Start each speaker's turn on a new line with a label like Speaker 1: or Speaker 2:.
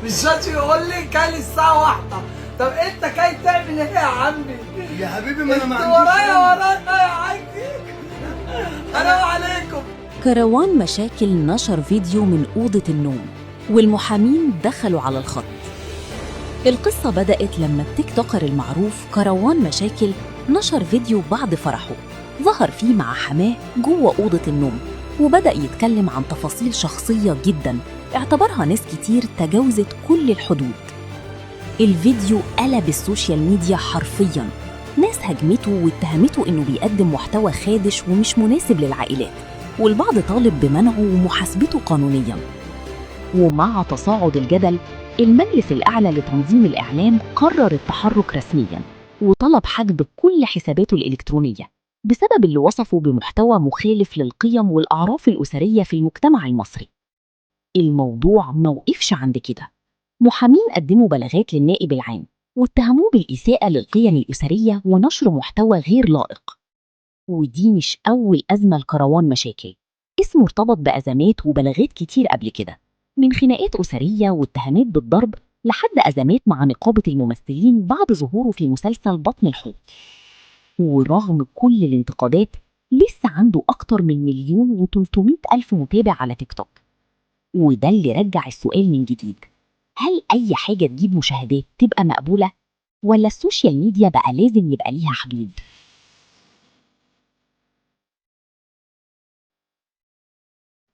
Speaker 1: مش راضي يقول لي كان الساعة 1. طب انت كاي تعمل ايه يا عمي؟
Speaker 2: يا حبيبي ما انا ما
Speaker 1: انت
Speaker 2: عنديش
Speaker 1: ورايا يا عمي. حرام عليكم.
Speaker 3: كروان مشاكل نشر فيديو من أوضة النوم والمحامين دخلوا على الخط. القصة بدأت لما التيك توكر المعروف كروان مشاكل نشر فيديو بعد فرحه ظهر فيه مع حماه جوه أوضة النوم، وبدأ يتكلم عن تفاصيل شخصية جداً اعتبرها ناس كتير تجاوزت كل الحدود. الفيديو قلب السوشيال ميديا حرفياً، ناس هجمته واتهمته إنه بيقدم محتوى خادش ومش مناسب للعائلات، والبعض طالب بمنعه ومحاسبته قانونياً. ومع تصاعد الجدل، المجلس الأعلى لتنظيم الإعلام قرر التحرك رسمياً وطلب حجب كل حساباته الإلكترونية بسبب اللي وصفه بمحتوى مخالف للقيم والأعراف الأسرية في المجتمع المصري. الموضوع موقفش عند كده، محامين قدموا بلاغات للنائب العام واتهموه بالإساءة للقيم الأسرية ونشر محتوى غير لائق. ودي مش أول أزمة لكروان مشاكل، اسمه ارتبط بأزمات وبلاغات كتير قبل كده، من خناقات أسرية واتهامات بالضرب لحد أزمات مع نقابة الممثلين بعد ظهوره في مسلسل بطن الحوت. ورغم كل الانتقادات لسه عنده أكتر من 1,300,000 متابع على تيك توك. وده اللي رجع السؤال من جديد، هل أي حاجة تجيب مشاهدات تبقى مقبولة؟ ولا السوشيال ميديا بقى لازم يبقى ليها حدود؟